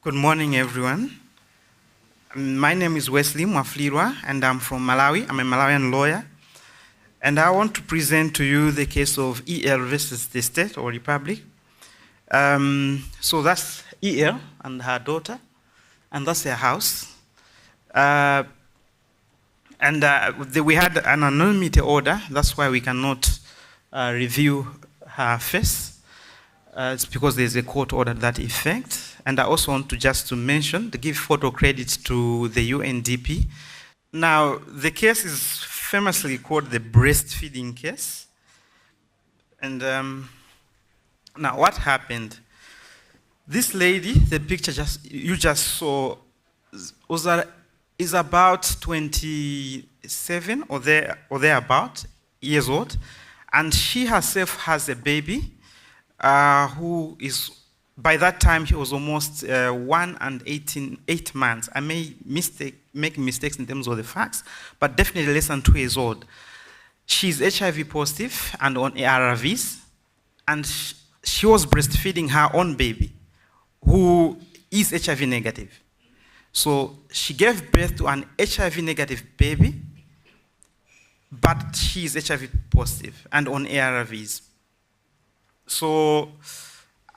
Good morning, everyone. My name is Wesley Mwafulirwa, and I'm from Malawi. I'm a Malawian lawyer. And I want to present to you the case of EL versus the state or republic. So that's EL and her daughter, and that's her house. We had an anonymity order. That's why we cannot review her face. It's because there's a court order to that effect. And I also want to mention, to give photo credit to the UNDP. Now, the case is famously called the breastfeeding case. And now what happened? This lady, the picture you just saw, is about 27 or thereabout years old. And she herself has a baby who is, by that time, he was almost 1 and 8 months. I may make mistakes in terms of the facts, but definitely less than 2 years old. She's HIV positive and on ARVs, and she was breastfeeding her own baby, who is HIV negative. So she gave birth to an HIV negative baby, but she is HIV positive and on ARVs. So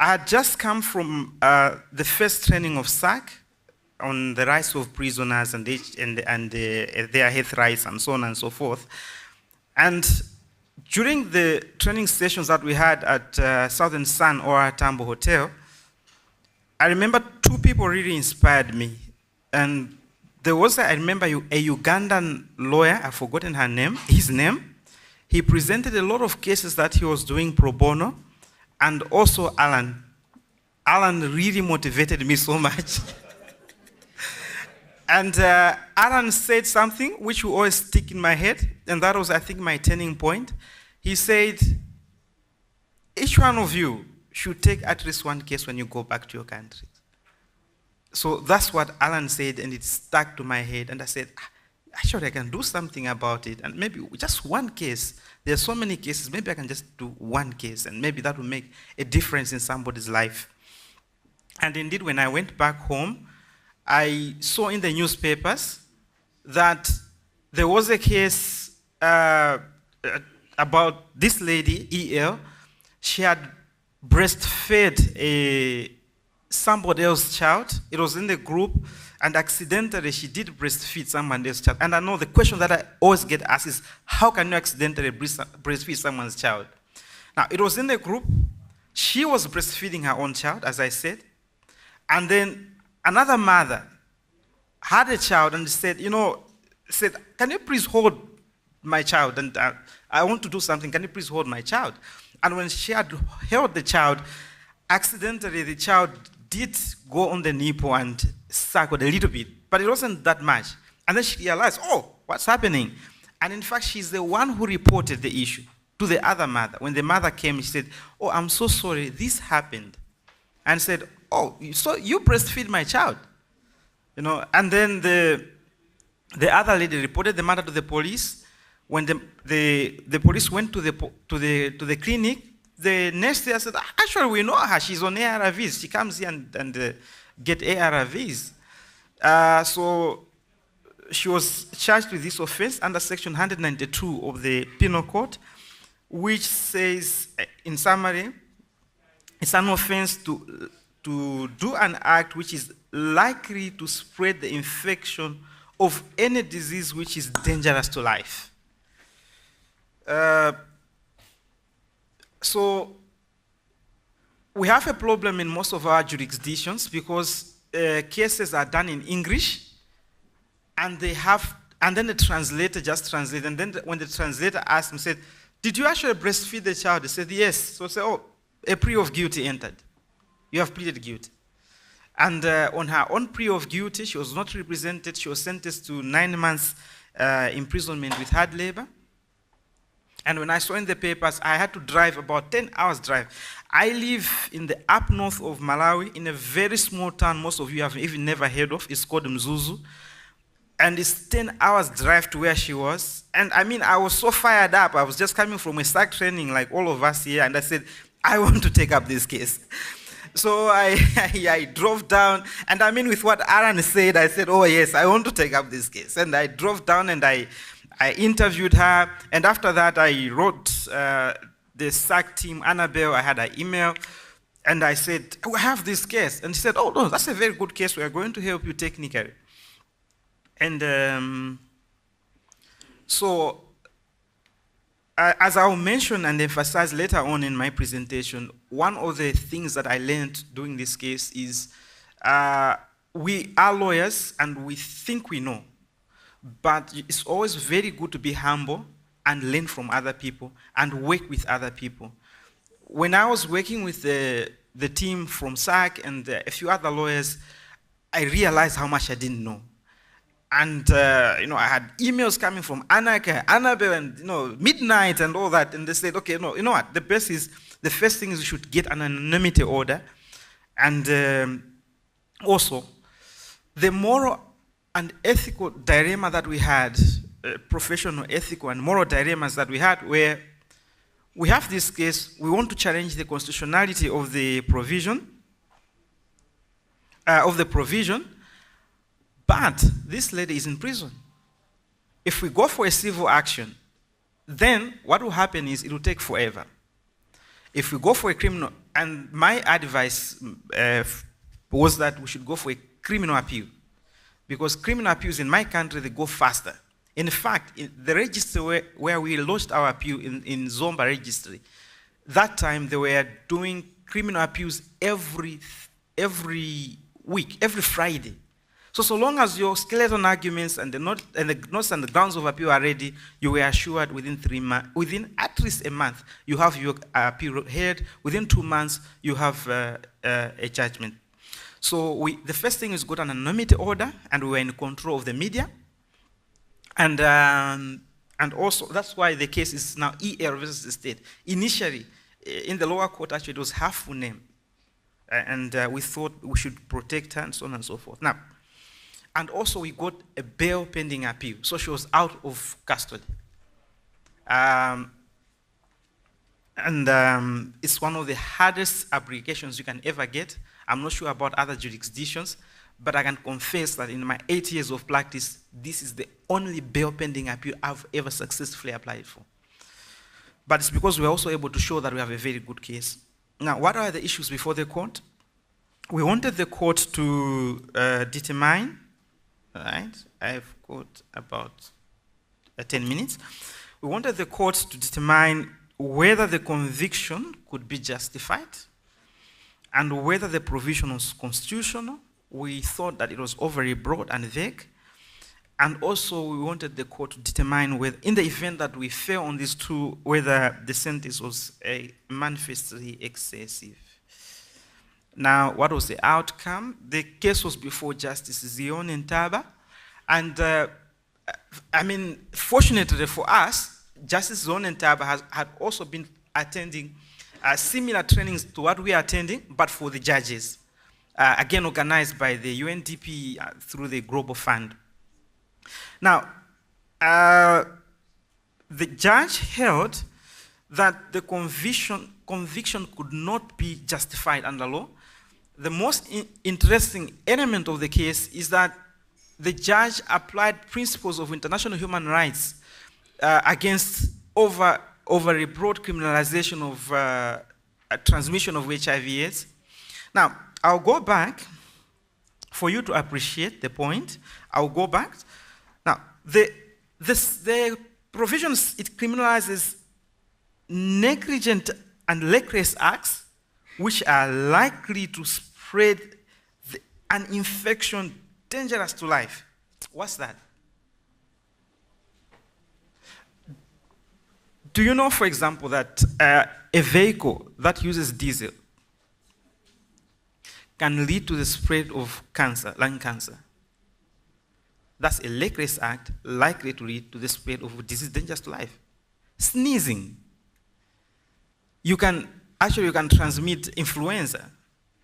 I had just come from the first training of SALC on the rights of prisoners and their health rights and so on and so forth. And during the training sessions that we had at Southern Sun or Tambo Hotel, I remember 2 people really inspired me. And there was, I remember, a Ugandan lawyer, I've forgotten his name. He presented a lot of cases that he was doing pro bono. And also Alan. Alan really motivated me so much. And Alan said something which will always stick in my head, and that was, I think, my turning point. He said, each one of you should take at least one case when you go back to your country. So that's what Alan said, and it stuck to my head. And I said, actually, I can do something about it. And maybe just one case. There are so many cases. Maybe I can just do one case, and maybe that will make a difference in somebody's life. And indeed, when I went back home, I saw in the newspapers that there was a case about this lady, EL. She had breastfed somebody else's child. It was in the group, and accidentally she did breastfeed someone else's child. And I know the question that I always get asked is, how can you accidentally breastfeed someone's child? Now, it was in the group. She was breastfeeding her own child, as I said. And then another mother had a child and said, can you please hold my child? And I want to do something. Can you please hold my child? And when she had held the child, accidentally the child did go on the nipple and suckled a little bit, but it wasn't that much. And then she realized, oh, what's happening? And in fact, she's the one who reported the issue to the other mother. When the mother came, she said, oh, I'm so sorry, this happened. And said, oh, so you breastfeed my child? And then the other lady reported the matter to the police. When the police went to the clinic, the nurse there said, actually, we know her. She's on ARVs. She comes here and get ARVs. So she was charged with this offense under Section 192 of the Penal Code, which says, in summary, it's an offense to do an act which is likely to spread the infection of any disease which is dangerous to life. So we have a problem in most of our jurisdictions because cases are done in English, and then the translator just translates. And then when the translator asked him, said, did you actually breastfeed the child? He said, yes. So I said, oh, a plea of guilty entered. You have pleaded guilty. And on her own plea of guilty, she was not represented. She was sentenced to 9 months imprisonment with hard labor. And when I saw in the papers, I had to drive about 10 hours drive. I live in the up north of Malawi in a very small town most of you have even never heard of. It's called Mzuzu. And it's 10 hours drive to where she was. And I mean, I was so fired up. I was just coming from a SALC training like all of us here. And I said, I want to take up this case. So I drove down, and I mean, with what Aaron said, I said, oh yes, I want to take up this case. And I drove down and I interviewed her, and after that I wrote the SALC team, Annabelle, I had an email, and I said, oh, I have this case. And she said, oh no, that's a very good case, we are going to help you technically. And so, as I'll mention and emphasize later on in my presentation, one of the things that I learned doing this case is we are lawyers and we think we know, but it's always very good to be humble and learn from other people and work with other people. When I was working with the team from SALC and a few other lawyers, I realized how much I didn't know. And I had emails coming from Anaka, Annabelle, and midnight and all that. And they said, okay, no, you know what? The first thing is you should get an anonymity order. And also, the moral and ethical dilemma that we had, professional, ethical, and moral dilemmas that we had, where we have this case, we want to challenge the constitutionality of the provision, but this lady is in prison. If we go for a civil action, then what will happen is it will take forever. If we go for a criminal, and my advice was that we should go for a criminal appeal, because criminal appeals in my country, they go faster. In fact, in the register where we lodged our appeal in Zomba registry, that time they were doing criminal appeals every week, every Friday. So long as your skeleton arguments and the notes and the grounds of appeal are ready, you were assured within 3 months, within at least a month, you have your appeal heard. Within 2 months, you have a judgment. So the first thing is got an anonymity order, and we were in control of the media. And also, that's why the case is now EL versus the state. Initially, in the lower court, actually, it was her full name. And we thought we should protect her and so on and so forth. Now, and also we got a bail pending appeal. So she was out of custody. It's one of the hardest applications you can ever get. I'm not sure about other jurisdictions, but I can confess that in my 8 years of practice, this is the only bail pending appeal I've ever successfully applied for. But it's because we're also able to show that we have a very good case. Now, what are the issues before the court? We wanted the court to determine, right? I've got about 10 minutes. We wanted the court to determine whether the conviction could be justified and whether the provision was constitutional. We thought that it was overly broad and vague. And also we wanted the court to determine whether, in the event that we fail on these two, whether the sentence was manifestly excessive. Now, what was the outcome? The case was before Justice Zion Ntaba. And I mean, fortunately for us, Justice Zion Ntaba had also been attending similar trainings to what we are attending, but for the judges. Again, organized by the UNDP through the Global Fund. Now, the judge held that the conviction could not be justified under law. The most interesting element of the case is that the judge applied principles of international human rights against over a broad criminalization of transmission of HIV/AIDS. Now, I'll go back for you to appreciate the point. I'll go back. Now, the provisions, it criminalizes negligent and reckless acts which are likely to spread an infection dangerous to life. What's that? Do you know, for example, that a vehicle that uses diesel can lead to the spread of cancer, lung cancer? That's a reckless act likely to lead to the spread of disease dangerous to life. Sneezing. You can transmit influenza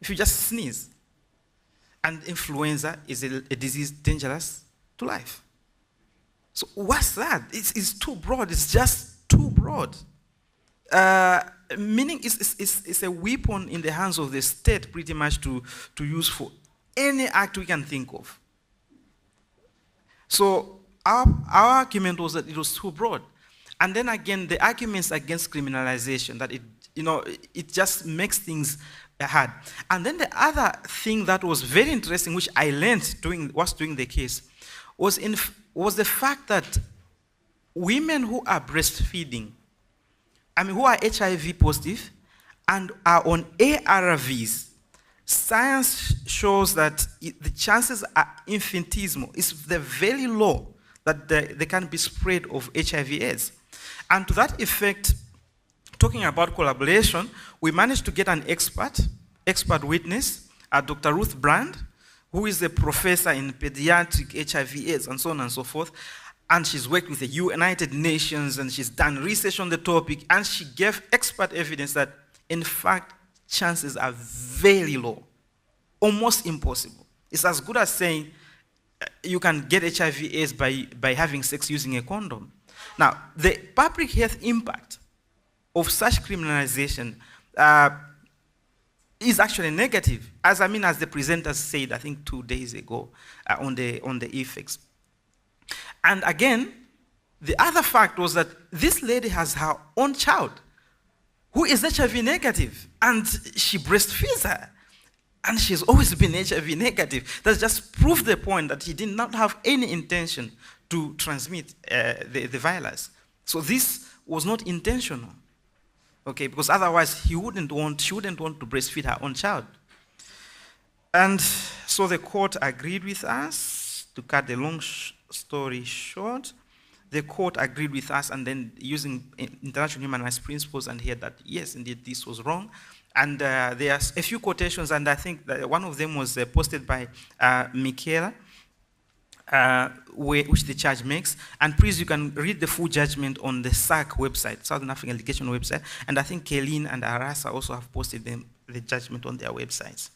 if you just sneeze. And influenza is a disease dangerous to life. So what's that? It's too broad. It's just too broad. meaning it's a weapon in the hands of the state pretty much to use for any act we can think of. So our argument was that it was too broad. And then again, the arguments against criminalization, that it just makes things hard. And then the other thing that was very interesting, which I learned doing the case, was the fact that women who are breastfeeding, who are HIV positive and are on ARVs, science shows that the chances are infinitesimal. It's very low that there can be spread of HIV/AIDS. And to that effect, talking about collaboration, we managed to get an expert witness, Dr. Ruth Brand, who is a professor in pediatric HIV/AIDS and so on and so forth. And she's worked with the United Nations and she's done research on the topic, and she gave expert evidence that, in fact, chances are very low, almost impossible. It's as good as saying you can get HIV/AIDS by having sex using a condom. Now, the public health impact of such criminalization is actually negative, as the presenters said, I think 2 days ago, on the effects. And again, the other fact was that this lady has her own child who is HIV negative, and she breastfeeds her, and she's always been HIV negative. That just proved the point that he did not have any intention to transmit the virus. So this was not intentional, okay? Because otherwise she wouldn't want to breastfeed her own child. And so the court agreed with us. To cut the long story short, the court agreed with us, and then using international human rights principles, and heard that yes, indeed, this was wrong. And there are a few quotations, and I think that one of them was posted by Michaela, which the judge makes. And please, you can read the full judgment on the SALC website, Southern Africa Litigation website, and I think KELIN and ARASA also have posted the judgment on their websites.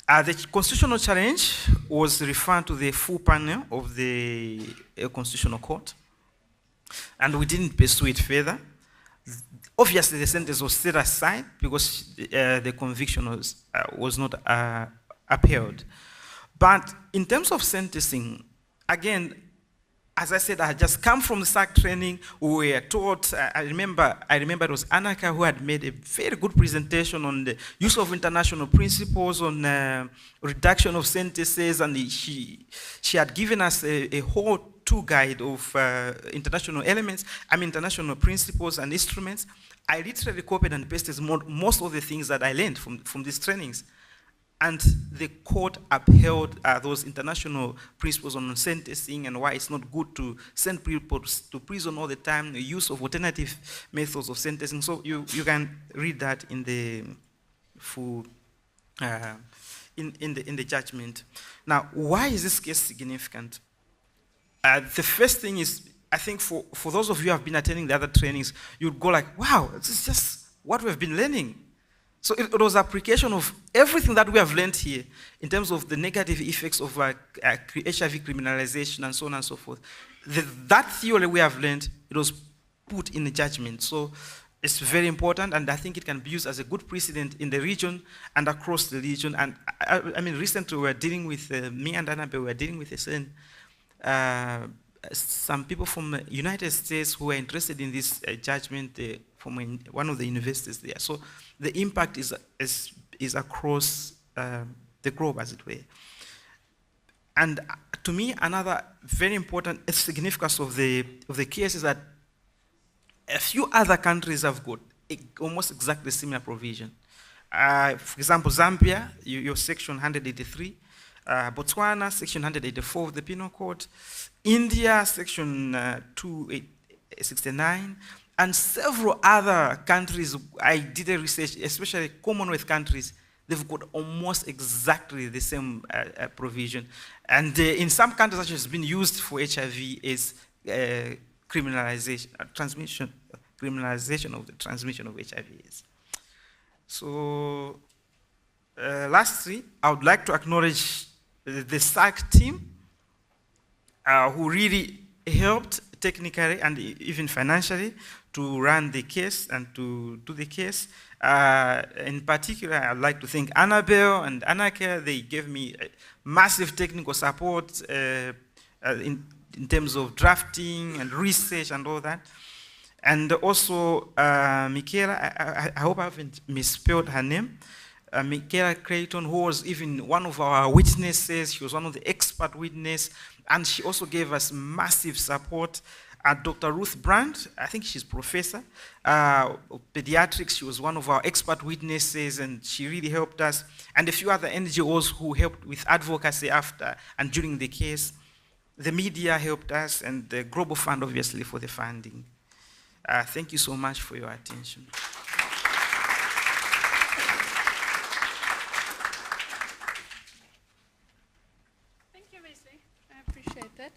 The constitutional challenge was referred to the full panel of the Constitutional Court, and we didn't pursue it further. Obviously, the sentence was set aside because the conviction was not upheld. But in terms of sentencing, again, as I said, I had just come from the SALC training. We were taught, I remember it was Anaka who had made a very good presentation on the use of international principles, on reduction of sentences, and she had given us a whole tour guide of international elements, international principles and instruments. I literally copied and pasted most of the things that I learned from these trainings. And the court upheld those international principles on sentencing and why it's not good to send people to prison all the time, the use of alternative methods of sentencing. So you can read that in the full, in the judgment. Now, why is this case significant? The first thing is, I think for those of you who have been attending the other trainings, you'd go like, wow, this is just what we've been learning. So it was application of everything that we have learned here in terms of the negative effects of HIV criminalization and so on and so forth. That theory we have learned, it was put in the judgment. So it's very important, and I think it can be used as a good precedent in the region and across the region. And recently we were dealing with, me and Anabe, we were dealing with some people from the United States who were interested in this judgment from one of the universities there. So the impact is across the globe, as it were. And to me, another very important significance of the case is that a few other countries have got almost exactly similar provision. For example, Zambia, your section 183, Botswana, section 184 of the Penal Code, India, section 269, and several other countries. I did a research, especially Commonwealth countries, they've got almost exactly the same provision. And in some countries, actually, it's been used for HIV as criminalization of the transmission of HIV/AIDS. So, lastly, I would like to acknowledge the SALC team who really helped technically and even financially to run the case and to do the case. In particular, I'd like to thank Annabelle and Annake. They gave me massive technical support in terms of drafting and research and all that. And also, Michaela, I hope I haven't misspelled her name. Michaela Creighton, who was even one of our witnesses. She was one of the expert witnesses, and she also gave us massive support. Dr. Ruth Brandt, I think she's professor of pediatrics. She was one of our expert witnesses, and she really helped us. And a few other NGOs who helped with advocacy after and during the case. The media helped us, and the Global Fund, obviously, for the funding. Thank you so much for your attention. Thank you, Wesley. I appreciate that.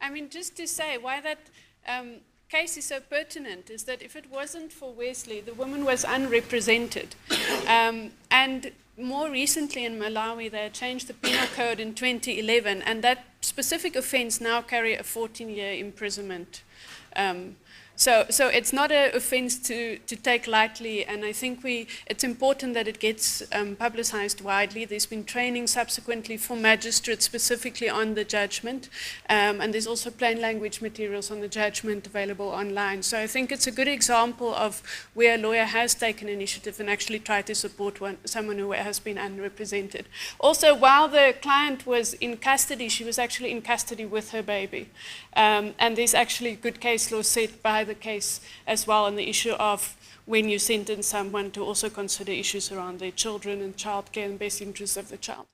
I mean, just to say why that case is so pertinent is that if it wasn't for Wesley, the woman was unrepresented. And more recently in Malawi, they changed the penal code in 2011, and that specific offense now carry a 14-year imprisonment. So it's not an offense to take lightly, and I think it's important that it gets publicized widely. There's been training subsequently for magistrates specifically on the judgment, and there's also plain language materials on the judgment available online. So I think it's a good example of where a lawyer has taken initiative and actually tried to support someone who has been unrepresented. Also, while the client was in custody, she was actually in custody with her baby. And there's actually good case law set by the case as well on the issue of when you sentence someone to also consider issues around their children and childcare and best interests of the child.